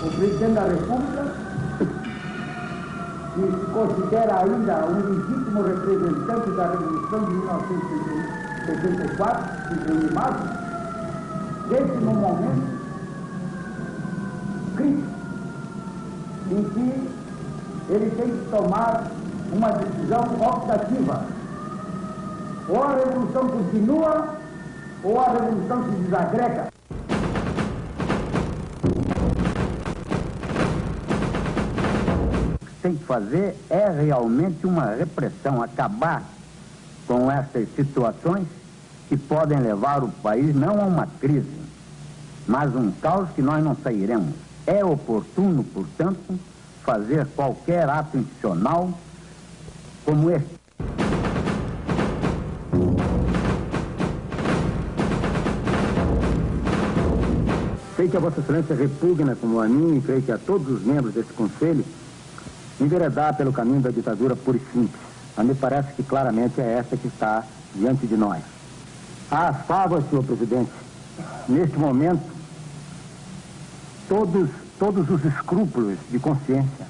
o presidente da República, que se considera ainda um legítimo representante da Revolução de 1964, 31 de março, desde um momento crítico em que ele tem que tomar uma decisão optativa. Ou a Revolução continua, ou a Revolução se desagrega. Tem que fazer é realmente uma repressão, acabar com essas situações que podem levar o país não a uma crise, mas um caos que nós não sairemos. É oportuno, portanto, fazer qualquer ato institucional como este. Sei que a Vossa Excelência repugna, como a mim, e creio que a todos os membros desse Conselho, enveredar pelo caminho da ditadura pura e simples. Mas me parece que claramente é essa que está diante de nós. Há favas, senhor presidente, neste momento, todos os escrúpulos de consciência.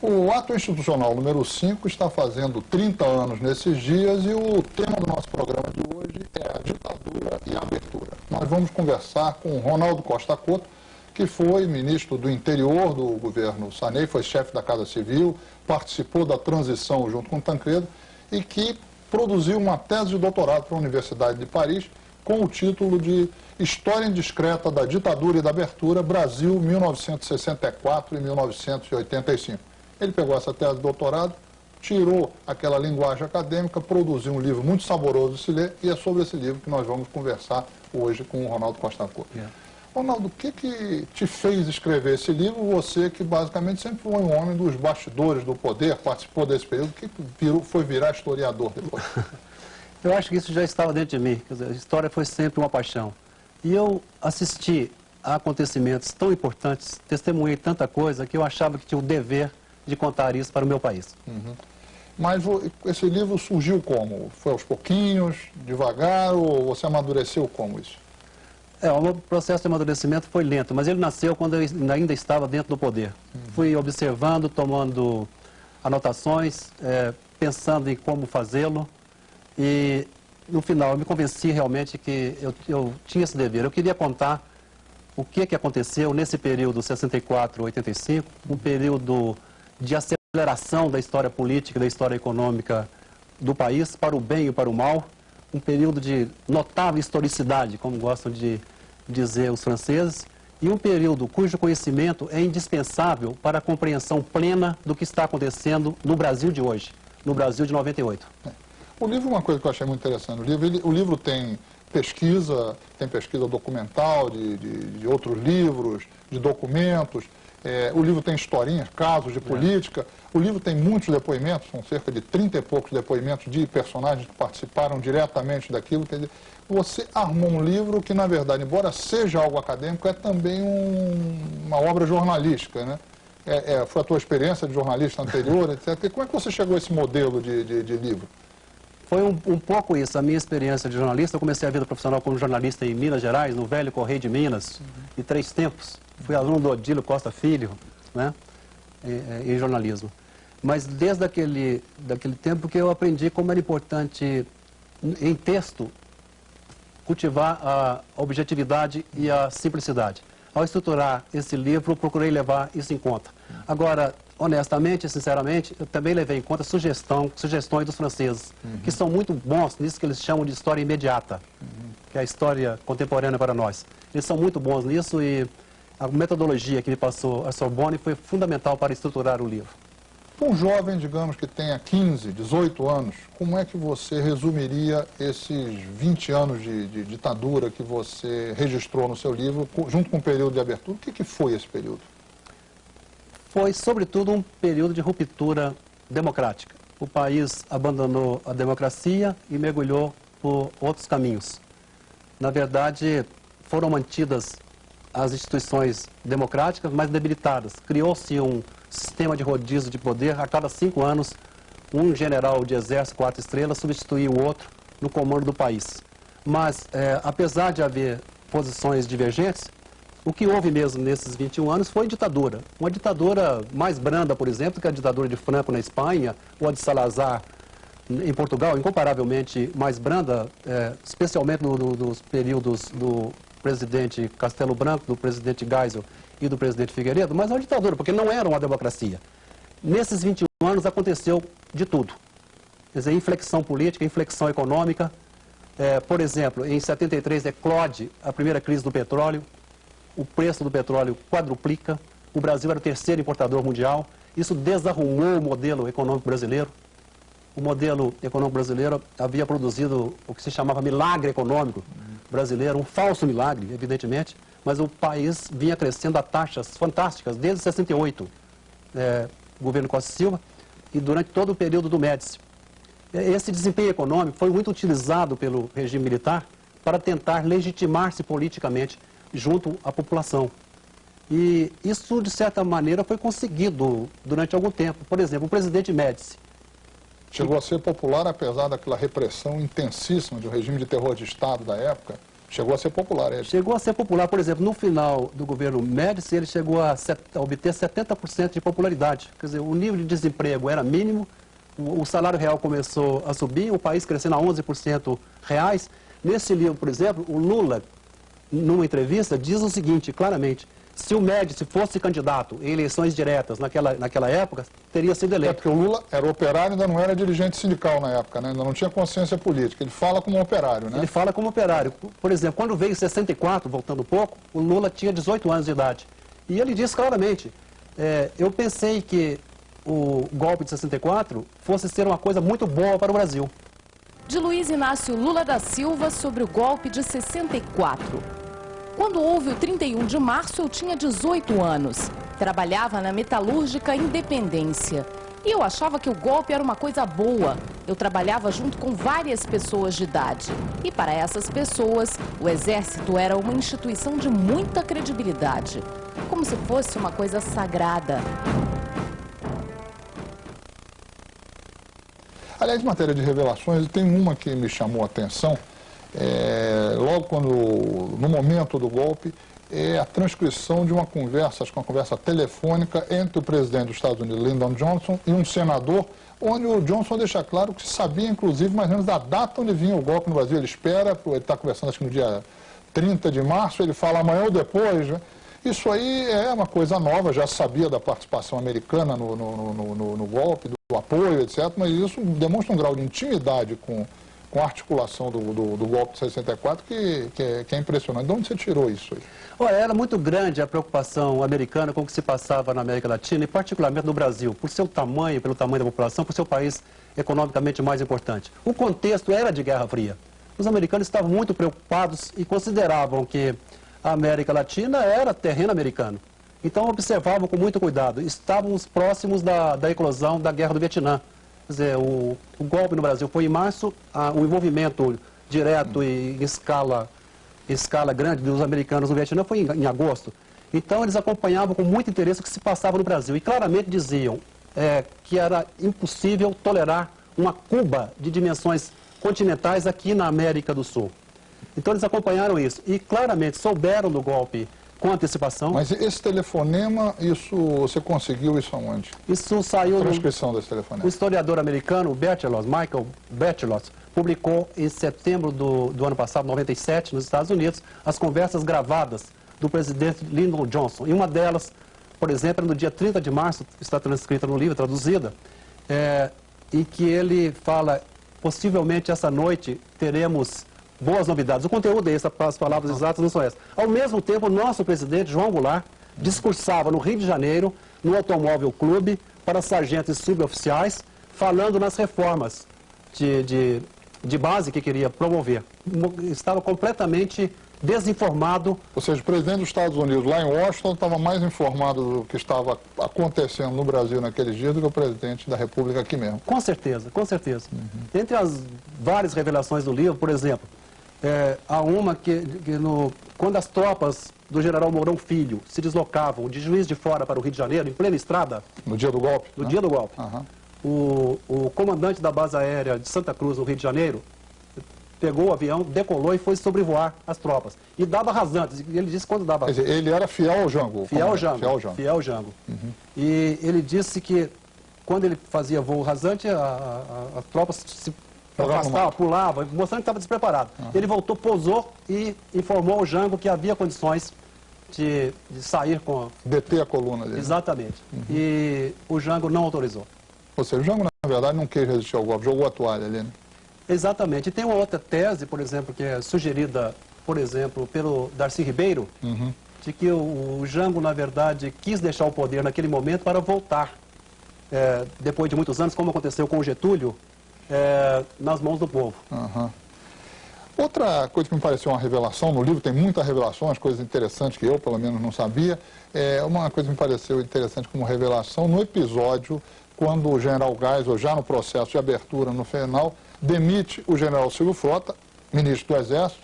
O ato institucional número 5 está fazendo 30 anos nesses dias e o tema do nosso programa de hoje é a ditadura e a abertura. Nós vamos conversar com Ronaldo Costa Couto, que foi ministro do interior do governo Sarney, foi chefe da Casa Civil, participou da transição junto com Tancredo e que produziu uma tese de doutorado para a Universidade de Paris com o título de História Indiscreta da Ditadura e da Abertura, Brasil 1964 e 1985. Ele pegou essa tese de doutorado, tirou aquela linguagem acadêmica, produziu um livro muito saboroso de se ler, e é sobre esse livro que nós vamos conversar hoje com o Ronaldo Costa Couto. Ronaldo, o que te fez escrever esse livro? Você que basicamente sempre foi um homem dos bastidores do poder, participou desse período, o que foi virar historiador depois? Eu acho que isso já estava dentro de mim, quer dizer, a história foi sempre uma paixão. E eu assisti a acontecimentos tão importantes, testemunhei tanta coisa, que eu achava que tinha o dever de contar isso para o meu país. Mas esse livro surgiu como? Foi aos pouquinhos, devagar, ou você amadureceu como isso? O processo de amadurecimento foi lento, mas ele nasceu quando eu ainda estava dentro do poder. Fui observando, tomando anotações, pensando em como fazê-lo, e no final eu me convenci realmente que eu tinha esse dever. Eu queria contar o que aconteceu nesse período 64-85, um período de aceleração da história política e da história econômica do país, para o bem e para o mal, um período de notável historicidade, como gostam de dizer os franceses, e um período cujo conhecimento é indispensável para a compreensão plena do que está acontecendo no Brasil de hoje, no Brasil de 98. O livro, uma coisa que eu achei muito interessante, o livro tem pesquisa documental de outros livros, de documentos. O livro tem historinhas, casos de política. O livro tem muitos depoimentos, são cerca de 30 e poucos depoimentos de personagens que participaram diretamente daquilo. Quer dizer, você armou um livro que, na verdade, embora seja algo acadêmico, é também uma obra jornalística, né? Foi a tua experiência de jornalista anterior, etc. E como é que você chegou a esse modelo de livro? Foi um pouco isso, a minha experiência de jornalista. Eu comecei a vida profissional como jornalista em Minas Gerais, no velho Correio de Minas, em 3 tempos. Fui aluno do Odílio Costa Filho, né, em jornalismo. Mas desde daquele tempo que eu aprendi como era importante, em texto, cultivar a objetividade e a simplicidade. Ao estruturar esse livro, procurei levar isso em conta. Agora, honestamente e sinceramente, eu também levei em conta sugestões dos franceses, que são muito bons nisso que eles chamam de história imediata, que é a história contemporânea para nós. Eles são muito bons nisso e a metodologia que me passou a Sorbonne foi fundamental para estruturar o livro. Um jovem, digamos, que tenha 15, 18 anos, como é que você resumiria esses 20 anos de ditadura que você registrou no seu livro, junto com o período de abertura? O que foi esse período? Foi, sobretudo, um período de ruptura democrática. O país abandonou a democracia e mergulhou por outros caminhos. Na verdade, foram mantidas as instituições democráticas, mas debilitadas. Criou-se um sistema de rodízio de poder. A cada 5 anos, um general de exército 4 estrelas substituía o outro no comando do país. Mas, apesar de haver posições divergentes, o que houve mesmo nesses 21 anos foi ditadura. Uma ditadura mais branda, por exemplo, que a ditadura de Franco na Espanha, ou a de Salazar em Portugal, incomparavelmente mais branda, especialmente nos períodos do presidente Castelo Branco, do presidente Geisel e do presidente Figueiredo, mas uma ditadura, porque não era uma democracia. Nesses 21 anos aconteceu de tudo. Quer dizer, inflexão política, inflexão econômica. Por exemplo, em 73 eclode a primeira crise do petróleo, o preço do petróleo quadruplica, o Brasil era o terceiro importador mundial, isso desarrumou o modelo econômico brasileiro. O modelo econômico brasileiro havia produzido o que se chamava milagre econômico brasileiro, um falso milagre, evidentemente, mas o país vinha crescendo a taxas fantásticas desde 68, governo Costa e Silva, e durante todo o período do Médici. Esse desempenho econômico foi muito utilizado pelo regime militar para tentar legitimar-se politicamente junto à população. E isso, de certa maneira, foi conseguido durante algum tempo. Por exemplo, o presidente Médici. Chegou a ser popular, apesar daquela repressão intensíssima de um regime de terror de Estado da época. Chegou a ser popular. Chegou a ser popular. Por exemplo, no final do governo Médici, ele chegou a obter 70% de popularidade. Quer dizer, o nível de desemprego era mínimo, o salário real começou a subir, o país crescendo a 11% reais. Nesse livro, por exemplo, o Lula, numa entrevista, diz o seguinte, claramente: se o Médici fosse candidato em eleições diretas naquela época, teria sido eleito. Porque o Lula era operário, ainda não era dirigente sindical na época, né? Ainda não tinha consciência política. Ele fala como operário, né? Ele fala como operário. Por exemplo, quando veio em 64, voltando um pouco, o Lula tinha 18 anos de idade. E ele diz claramente, eu pensei que o golpe de 64 fosse ser uma coisa muito boa para o Brasil. De Luiz Inácio Lula da Silva sobre o golpe de 64. Quando houve o 31 de março, eu tinha 18 anos. Trabalhava na metalúrgica Independência. E eu achava que o golpe era uma coisa boa. Eu trabalhava junto com várias pessoas de idade. E para essas pessoas, o Exército era uma instituição de muita credibilidade. Como se fosse uma coisa sagrada. Aliás, em matéria de revelações, tem uma que me chamou a atenção. Logo no momento do golpe, é a transcrição de uma conversa telefônica entre o presidente dos Estados Unidos, Lyndon Johnson, e um senador, onde o Johnson deixa claro que sabia, inclusive, mais ou menos da data onde vinha o golpe no Brasil. Ele espera, ele está conversando acho que no dia 30 de março, ele fala amanhã ou depois, né? Isso aí é uma coisa nova, já sabia da participação americana no golpe, do apoio, etc., mas isso demonstra um grau de intimidade com a articulação do golpe de 64 que é impressionante. De onde você tirou isso aí? Olha, era muito grande a preocupação americana com o que se passava na América Latina e particularmente no Brasil, por seu tamanho, pelo tamanho da população, por seu país economicamente mais importante. O contexto era de Guerra Fria. Os americanos estavam muito preocupados e consideravam que a América Latina era terreno americano. Então observavam com muito cuidado. Estávamos próximos da eclosão da Guerra do Vietnã. Quer dizer, o golpe no Brasil foi em março, o envolvimento direto e em escala grande dos americanos no Vietnã foi em agosto. Então eles acompanhavam com muito interesse o que se passava no Brasil e claramente diziam que era impossível tolerar uma Cuba de dimensões continentais aqui na América do Sul. Então eles acompanharam isso e claramente souberam do golpe com antecipação. Mas esse telefonema, você conseguiu isso aonde? Isso saiu... A transcrição desse telefonema. O historiador americano Michael Bechelos, publicou em setembro do ano passado, 97, nos Estados Unidos, as conversas gravadas do presidente Lyndon Johnson. E uma delas, por exemplo, no dia 30 de março, está transcrita no livro, traduzida, em que ele fala, possivelmente essa noite teremos boas novidades. O conteúdo é esse, as palavras exatas não são essas. Ao mesmo tempo, o nosso presidente, João Goulart, discursava no Rio de Janeiro, no Automóvel Clube, para sargentos e suboficiais, falando nas reformas de base que queria promover. Estava completamente desinformado. Ou seja, o presidente dos Estados Unidos, lá em Washington, estava mais informado do que estava acontecendo no Brasil naqueles dias do que o presidente da República aqui mesmo. Com certeza, com certeza. Entre as várias revelações do livro, por exemplo, há uma quando as tropas do general Mourão Filho se deslocavam de Juiz de Fora para o Rio de Janeiro, em plena estrada... No dia do golpe? No dia do golpe. O comandante da base aérea de Santa Cruz, no Rio de Janeiro, pegou o avião, decolou e foi sobrevoar as tropas. E dava rasantes. Ele disse quando dava... Quer dizer, ele era fiel ao Jango. Fiel ao Jango. Fiel ao Jango. E ele disse que quando ele fazia voo rasante, a tropa se afastava, pulava, mostrando que estava despreparado. Ele voltou, pousou e informou ao Jango que havia condições de sair com... Deter a coluna dele. Exatamente. E o Jango não autorizou. Ou seja, o Jango, na verdade, não quis resistir ao golpe, jogou a toalha ali, né? Exatamente. E tem uma outra tese, por exemplo, que é sugerida, por exemplo, pelo Darcy Ribeiro, de que o Jango, na verdade, quis deixar o poder naquele momento para voltar, depois de muitos anos, como aconteceu com o Getúlio, nas mãos do povo. Outra coisa que me pareceu uma revelação, no livro tem muitas revelações, coisas interessantes que eu, pelo menos, não sabia. Uma coisa que me pareceu interessante como revelação, no episódio, quando o general Geisel, já no processo de abertura no final, demite o general Silvio Frota, ministro do Exército.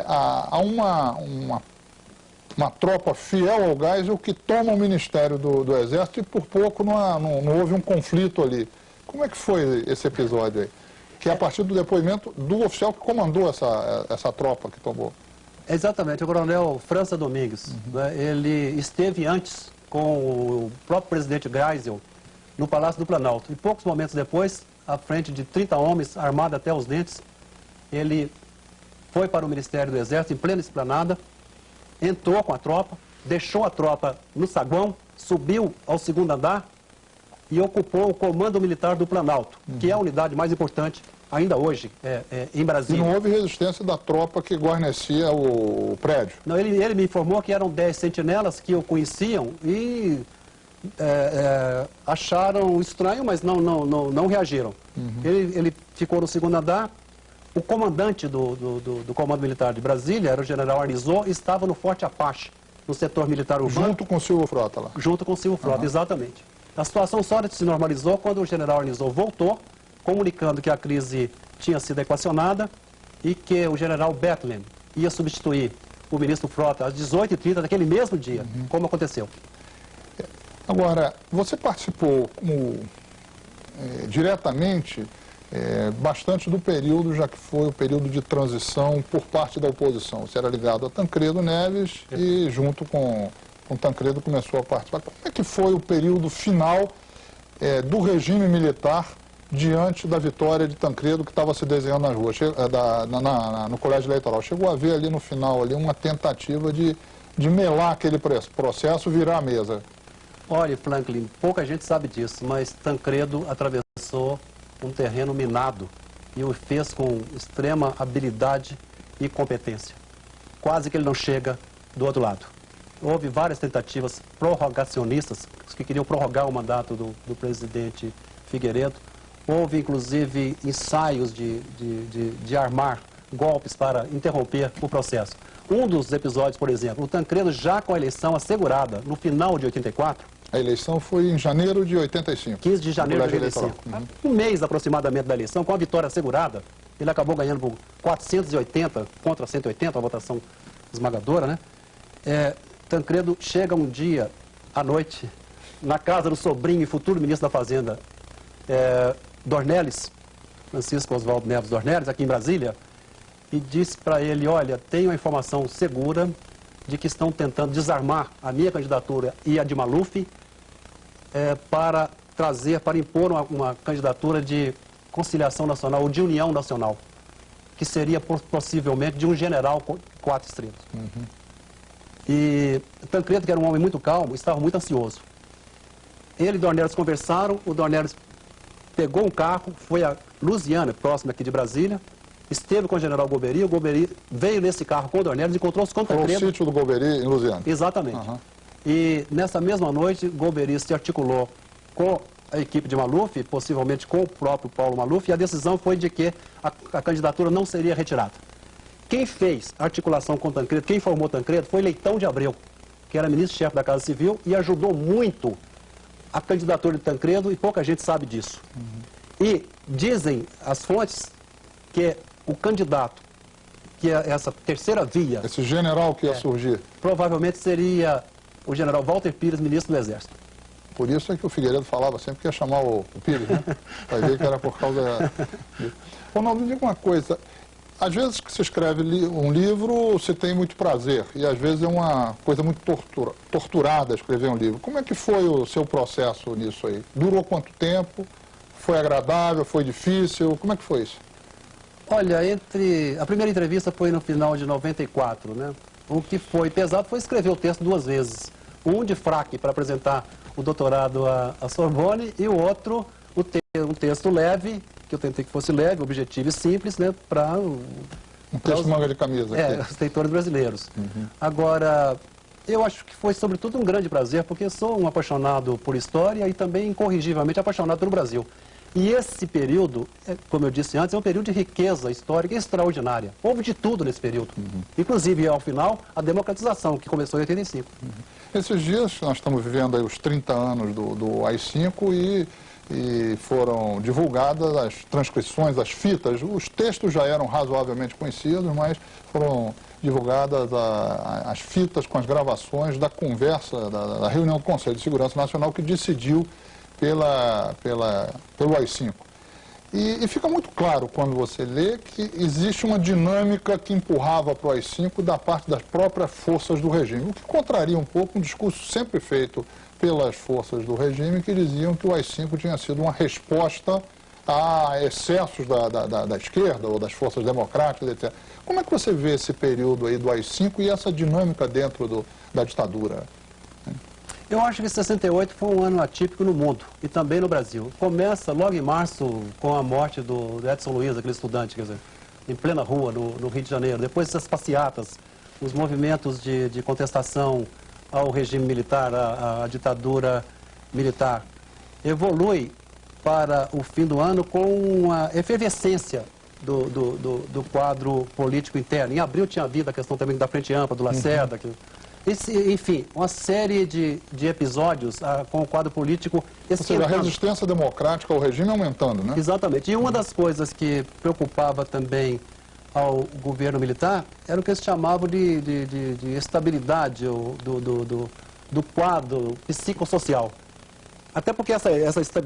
Há uma tropa fiel ao Geisel que toma o Ministério do Exército e por pouco não houve um conflito ali. Como é que foi esse episódio aí? Que é a partir do depoimento do oficial que comandou essa tropa que tomou. Exatamente, o coronel França Domingues. Né, ele esteve antes com o próprio presidente Geisel no Palácio do Planalto. E poucos momentos depois, à frente de 30 homens, armados até os dentes, ele foi para o Ministério do Exército, em plena esplanada, entrou com a tropa, deixou a tropa no saguão, subiu ao segundo andar e ocupou o Comando Militar do Planalto, que é a unidade mais importante ainda hoje em Brasília. E não houve resistência da tropa que guarnecia o prédio? Não, ele me informou que eram 10 sentinelas que o conheciam e acharam estranho, mas não reagiram. Ele ficou no segundo andar. O comandante do Comando Militar de Brasília, era o general Arnizot, estava no Forte Apache, no setor militar urbano. Junto com o Silvio Frota lá? Junto com o Silvio Frota, exatamente. A situação só se normalizou quando o general Arnizot voltou, comunicando que a crise tinha sido equacionada e que o general Bethlen ia substituir o ministro Frota às 18h30 daquele mesmo dia, como aconteceu. Agora, você participou diretamente bastante do período, já que foi o período de transição por parte da oposição. Você era ligado a Tancredo Neves e junto com Tancredo começou a participar. Como é que foi o período final do regime militar diante da vitória de Tancredo que estava se desenhando nas ruas, no colégio eleitoral? Chegou a haver ali no final uma tentativa de melar aquele processo, virar a mesa. Olha, Franklin, pouca gente sabe disso, mas Tancredo atravessou um terreno minado e o fez com extrema habilidade e competência. Quase que ele não chega do outro lado. Houve várias tentativas prorrogacionistas que queriam prorrogar o mandato do presidente Figueiredo. Houve, inclusive, ensaios de armar golpes para interromper o processo. Um dos episódios, por exemplo, o Tancredo já com a eleição assegurada no final de 84. A eleição foi em janeiro de 85. 15 de janeiro de 85. Um mês aproximadamente da eleição, com a vitória assegurada, ele acabou ganhando por 480 contra 180, a votação esmagadora, né? Tancredo chega um dia, à noite, na casa do sobrinho e futuro ministro da Fazenda, Dornelles, Francisco Oswaldo Neves Dornelles, aqui em Brasília, e disse para ele: olha, tenho a informação segura de que estão tentando desarmar a minha candidatura e a de Maluf para impor uma candidatura de conciliação nacional ou de união nacional, que seria possivelmente de um general com 4 estrelas. E Tancredo, que era um homem muito calmo, estava muito ansioso. Ele e Dornelles conversaram, o Dornelles pegou um carro, foi a Lusiana, próxima aqui de Brasília, esteve com o general Golbery, o Golbery veio nesse carro com o Dornelles, encontrou-se com Tancredo. Foi o sítio do Golbery em Lusiana. Exatamente. E nessa mesma noite, Golbery se articulou com a equipe de Maluf, possivelmente com o próprio Paulo Maluf, e a decisão foi de que a candidatura não seria retirada. Quem fez a articulação com Tancredo, quem formou Tancredo, foi Leitão de Abreu, que era ministro-chefe da Casa Civil e ajudou muito a candidatura de Tancredo, e pouca gente sabe disso. E dizem as fontes que o candidato, que é essa terceira via... Esse general que ia surgir. Provavelmente seria o general Walter Pires, ministro do Exército. Por isso é que o Figueiredo falava sempre que ia chamar o Pires, né? Vai ver que era por causa disso. Ronaldo, me diga uma coisa. Às vezes que se escreve um livro, você tem muito prazer, e às vezes é uma coisa muito torturada escrever um livro. Como é que foi o seu processo nisso aí? Durou quanto tempo? Foi agradável? Foi difícil? Como é que foi isso? Olha, a primeira entrevista foi no final de 94, né? O que foi pesado foi escrever o texto 2 vezes. Um de fraque para apresentar o doutorado à Sorbonne e o outro, um texto leve, que eu tentei que fosse leve, objetivo e simples, né? Para um texto manga de camisa. Os leitores brasileiros. Agora, eu acho que foi sobretudo um grande prazer, porque sou um apaixonado por história e também incorrigivelmente apaixonado pelo Brasil. E esse período, como eu disse antes, é um período de riqueza histórica extraordinária. Houve de tudo nesse período. Inclusive, ao final, a democratização, que começou em 85. Esses dias, nós estamos vivendo aí os 30 anos do AI-5 e foram divulgadas as transcrições, as fitas. Os textos já eram razoavelmente conhecidos, mas foram divulgadas as fitas com as gravações da conversa, da reunião do Conselho de Segurança Nacional que decidiu pelo AI-5. E fica muito claro quando você lê que existe uma dinâmica que empurrava para o AI-5 da parte das próprias forças do regime, o que contraria um pouco um discurso sempre feito pelas forças do regime que diziam que o AI-5 tinha sido uma resposta a excessos da esquerda ou das forças democráticas, etc. Como é que você vê esse período aí do AI-5 e essa dinâmica dentro da ditadura? Eu acho que 68 foi um ano atípico no mundo e também no Brasil. Começa logo em março com a morte do Edson Luiz, aquele estudante, quer dizer, em plena rua no Rio de Janeiro. Depois essas passeatas, os movimentos de contestação ao regime militar, à ditadura militar. Evolui para o fim do ano com uma efervescência do quadro político interno. Em abril tinha havido a questão também da Frente Ampla, do Lacerda, enfim, uma série de episódios com o quadro político esquentando. Ou seja, a resistência democrática ao regime aumentando, né? Exatamente. E uma das coisas que preocupava também ao governo militar era o que eles chamavam de estabilidade do quadro psicossocial. Até porque essa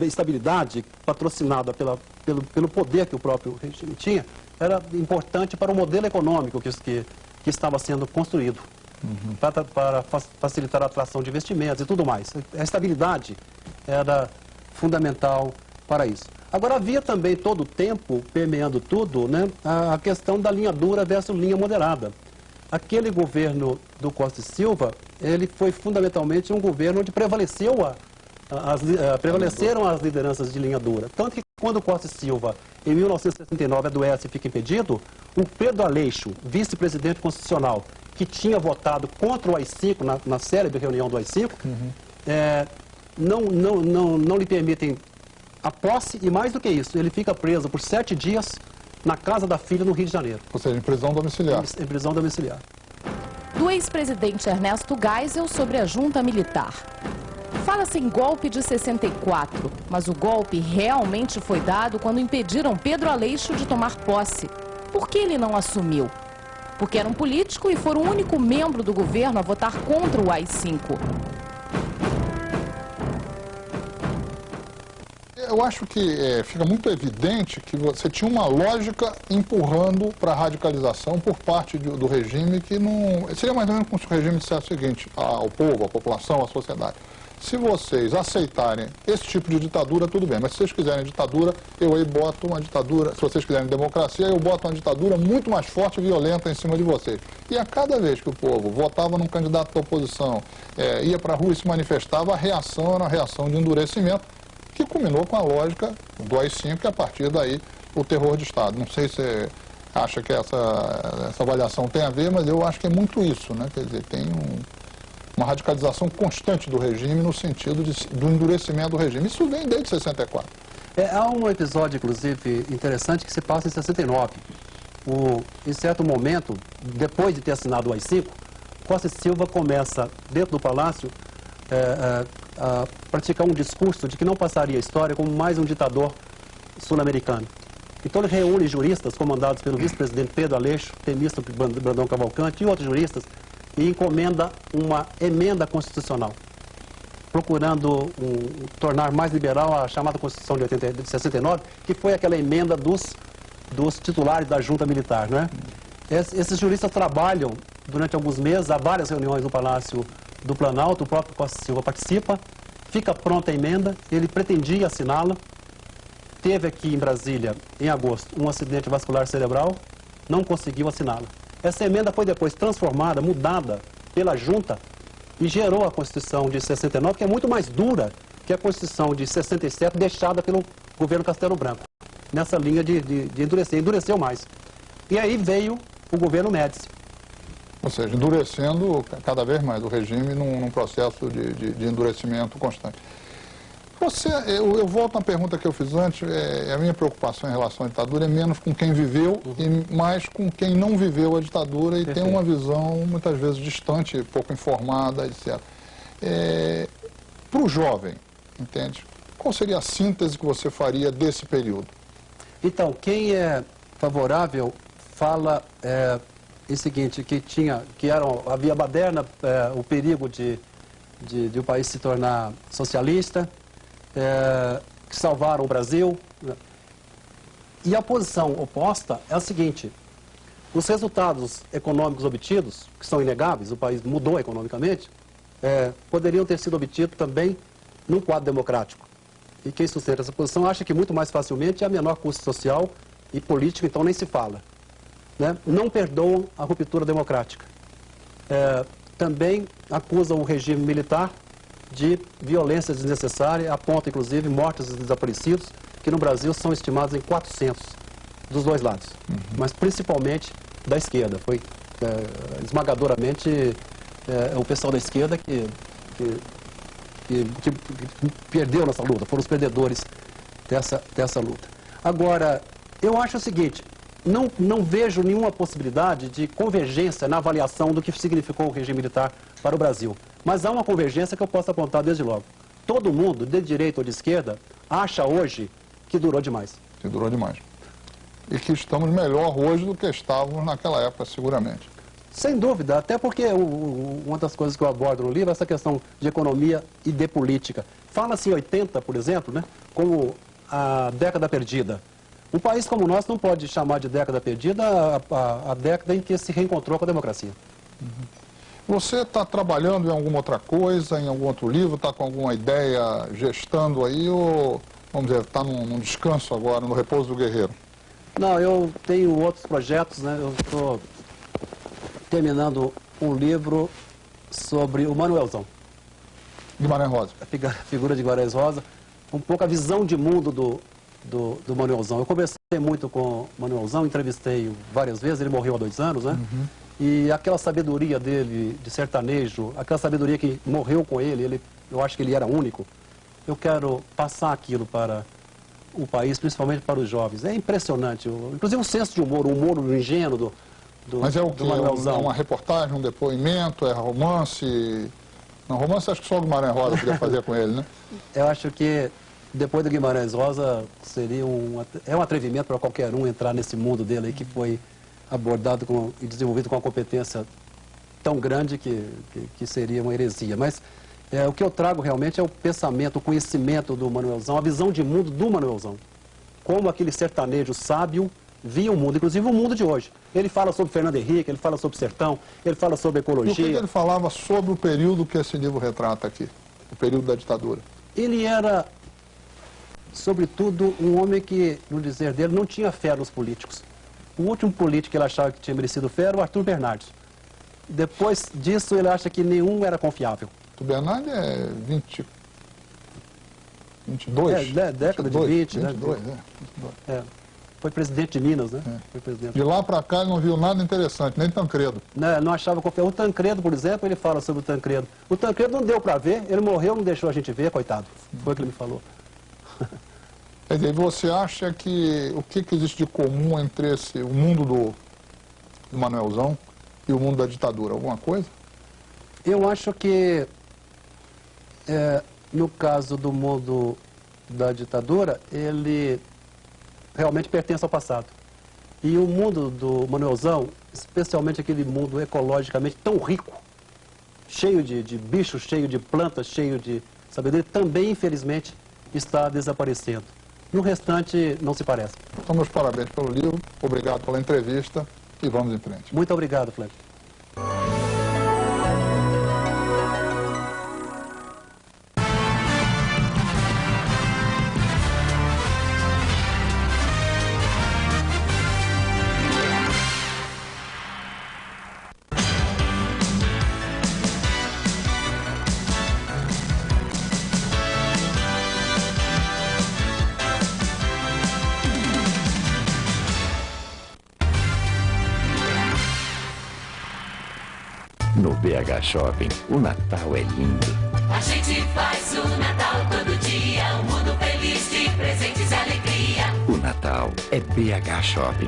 estabilidade, patrocinada pelo poder que o próprio regime tinha, era importante para o modelo econômico que estava sendo construído. Para facilitar a atração de investimentos e tudo mais. A estabilidade era fundamental para isso. Agora, havia também todo o tempo, permeando tudo, né, a questão da linha dura versus linha moderada. Aquele governo do Costa e Silva, ele foi fundamentalmente um governo onde prevaleceram as lideranças de linha dura. Tanto que quando o Costa e Silva, em 1969, adoece e fica impedido, o Pedro Aleixo, vice-presidente constitucional, que tinha votado contra o AI-5 na célebre reunião do AI-5, não lhe permitem a posse e, mais do que isso, ele fica preso por 7 dias na casa da filha no Rio de Janeiro. Ou seja, em prisão domiciliar. Em prisão domiciliar. Do ex-presidente Ernesto Geisel sobre a junta militar. Fala-se em golpe de 64, mas o golpe realmente foi dado quando impediram Pedro Aleixo de tomar posse. Por que ele não assumiu? Porque era um político e foi o único membro do governo a votar contra o AI-5. Eu acho que fica muito evidente que você tinha uma lógica empurrando para a radicalização por parte do regime que não... Seria mais ou menos como se o regime dissesse o seguinte ao povo, à população, à sociedade. Se vocês aceitarem esse tipo de ditadura, tudo bem. Mas se vocês quiserem ditadura, eu aí boto uma ditadura... Se vocês quiserem democracia, eu boto uma ditadura muito mais forte e violenta em cima de vocês. E a cada vez que o povo votava num candidato da oposição, ia para a rua e se manifestava, a reação era uma reação de endurecimento, que culminou com a lógica do AI-5, que a partir daí o terror de Estado. Não sei se você acha que essa avaliação tem a ver, mas eu acho que é muito isso, né? Quer dizer, tem uma radicalização constante do regime no sentido do endurecimento do regime. Isso vem desde 64. Há um episódio, inclusive, interessante que se passa em 69. Em certo momento, depois de ter assinado o AI-5, Costa e Silva começa, dentro do Palácio, a praticar um discurso de que não passaria a história como mais um ditador sul-americano. Então ele reúne juristas comandados pelo vice-presidente Pedro Aleixo, Temístocles Brandão Cavalcante e outros juristas e encomenda uma emenda constitucional, procurando tornar mais liberal a chamada Constituição de 69, que foi aquela emenda dos dos titulares da junta militar, né? Esses juristas trabalham durante alguns meses, há várias reuniões no Palácio do Planalto, o próprio Costa Silva participa, fica pronta a emenda, ele pretendia assiná-la, teve aqui em Brasília, em agosto, um acidente vascular cerebral, não conseguiu assiná-la. Essa emenda foi depois transformada, mudada pela junta e gerou a Constituição de 69, que é muito mais dura que a Constituição de 67, deixada pelo governo Castelo Branco, nessa linha de endurecer, endureceu mais. E aí veio o governo Médici. Ou seja, endurecendo cada vez mais o regime num processo de endurecimento constante. Eu volto à pergunta que eu fiz antes, a minha preocupação em relação à ditadura é menos com quem viveu e mais com quem não viveu a ditadura e tem uma visão muitas vezes distante, pouco informada, etc. Para o jovem, entende? Qual seria a síntese que você faria desse período? Então, quem é favorável fala o seguinte, havia baderna, o perigo de o país se tornar socialista, que salvaram o Brasil. E a posição oposta é a seguinte: os resultados econômicos obtidos, que são inegáveis, o país mudou economicamente, poderiam ter sido obtidos também num quadro democrático. E quem sustenta essa posição acha que muito mais facilmente é menor custo social e político, então nem se fala. Né? Não perdoam a ruptura democrática. Também acusam o regime militar de violência desnecessária, aponta inclusive mortes e desaparecidos, que no Brasil são estimados em 400 dos dois lados, mas principalmente da esquerda. Foi esmagadoramente o pessoal da esquerda que perdeu nessa luta, foram os perdedores dessa luta. Agora, eu acho o seguinte, não vejo nenhuma possibilidade de convergência na avaliação do que significou o regime militar para o Brasil. Mas há uma convergência que eu posso apontar desde logo. Todo mundo, de direita ou de esquerda, acha hoje que durou demais. Que durou demais. E que estamos melhor hoje do que estávamos naquela época, seguramente. Sem dúvida, até porque uma das coisas que eu abordo no livro é essa questão de economia e de política. Fala-se em 80, por exemplo, né, como a década perdida. Um país como o nosso não pode chamar de década perdida a década em que se reencontrou com a democracia. Você está trabalhando em alguma outra coisa, em algum outro livro, está com alguma ideia gestando aí ou, vamos dizer, está num descanso agora, no repouso do guerreiro? Não, eu tenho outros projetos, né? Eu estou terminando um livro sobre o Manuelzão. Guimarães Rosa. A figura de Guimarães Rosa, um pouco a visão de mundo do Manuelzão. Eu conversei muito com o Manuelzão, entrevistei-o várias vezes, ele morreu há 2 anos, né? E aquela sabedoria dele de sertanejo, aquela sabedoria que morreu com ele, eu acho que ele era único. Eu quero passar aquilo para o país, principalmente para os jovens. É impressionante, inclusive o senso de humor, o humor ingênuo do Mas é o que? É uma reportagem, um depoimento, é romance? Não, romance acho que só o Guimarães Rosa podia fazer com ele, né? Eu acho que depois do Guimarães Rosa seria um atrevimento para qualquer um entrar nesse mundo dele aí, que foi abordado e desenvolvido com uma competência tão grande que seria uma heresia. Mas o que eu trago realmente é o pensamento, o conhecimento do Manuelzão, a visão de mundo do Manuelzão. Como aquele sertanejo sábio via o mundo, inclusive o mundo de hoje. Ele fala sobre Fernando Henrique, ele fala sobre sertão, ele fala sobre ecologia. E o que ele falava sobre o período que esse livro retrata aqui, o período da ditadura? Ele era, sobretudo, um homem que, no dizer dele, não tinha fé nos políticos. O último político que ele achava que tinha merecido fé era o Arthur Bernardes. Depois disso, ele acha que nenhum era confiável. O Bernardes é 22? Década 22, de 20, 22, né? Foi presidente de Minas, né? Foi presidente. De lá para cá ele não viu nada interessante, nem Tancredo. Não achava confiável. O Tancredo, por exemplo, ele fala sobre o Tancredo. O Tancredo não deu para ver, ele morreu, não deixou a gente ver, coitado. Foi o que ele me falou. Quer dizer, você acha que o que existe de comum entre o mundo do Manuelzão e o mundo da ditadura? Alguma coisa? Eu acho que, no caso do mundo da ditadura, ele realmente pertence ao passado. E o mundo do Manuelzão, especialmente aquele mundo ecologicamente tão rico, cheio de bichos, cheio de plantas, cheio de sabedoria, também, infelizmente, está desaparecendo. No restante, não se parece. Então, meus parabéns pelo livro, obrigado pela entrevista e vamos em frente. Muito obrigado, Flávio. No BH Shopping, o Natal é lindo. A gente faz o Natal todo dia, um mundo feliz de presentes e alegria. O Natal é BH Shopping.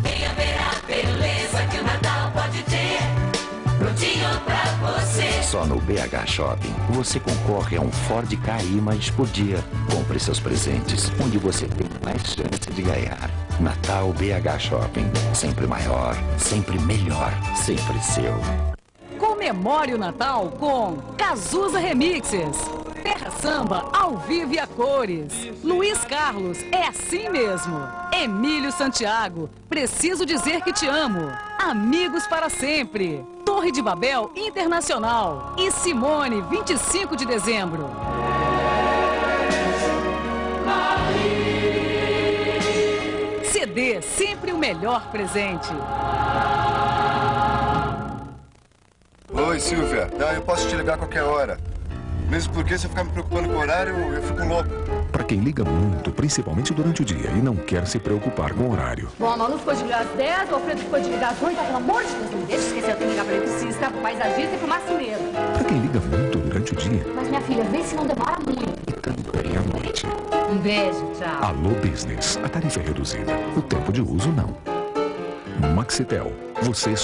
Venha ver a beleza que o Natal pode ter, prontinho pra você. Só no BH Shopping você concorre a um Ford Ka mais por dia. Compre seus presentes, onde você tem mais chance de ganhar. Natal BH Shopping. Sempre maior, sempre melhor, sempre seu. Comemore o Natal com Cazuza Remixes. Terra Samba, ao vivo e a cores. Luiz Carlos, é assim mesmo. Emílio Santiago, preciso dizer que te amo. Amigos para sempre. Torre de Babel Internacional. E Simone, 25 de dezembro. CD, sempre o melhor presente. Oi, Silvia. Eu posso te ligar a qualquer hora. Mesmo porque se eu ficar me preocupando com o horário, eu fico louco. Para quem liga muito, principalmente durante o dia, e não quer se preocupar com o horário. Bom, a Manu ficou de ligar às 10, o Alfredo ficou de ligar às 8. Pelo amor de Deus, não me deixa esquecer. Eu tenho que ligar para eletricista, pro paisagista e pro marceneiro. Para quem liga muito durante o dia. Mas minha filha, vê se não demora muito. E também à noite. Um beijo, tchau. Alô Business, a tarifa é reduzida. O tempo de uso não. Maxitel, você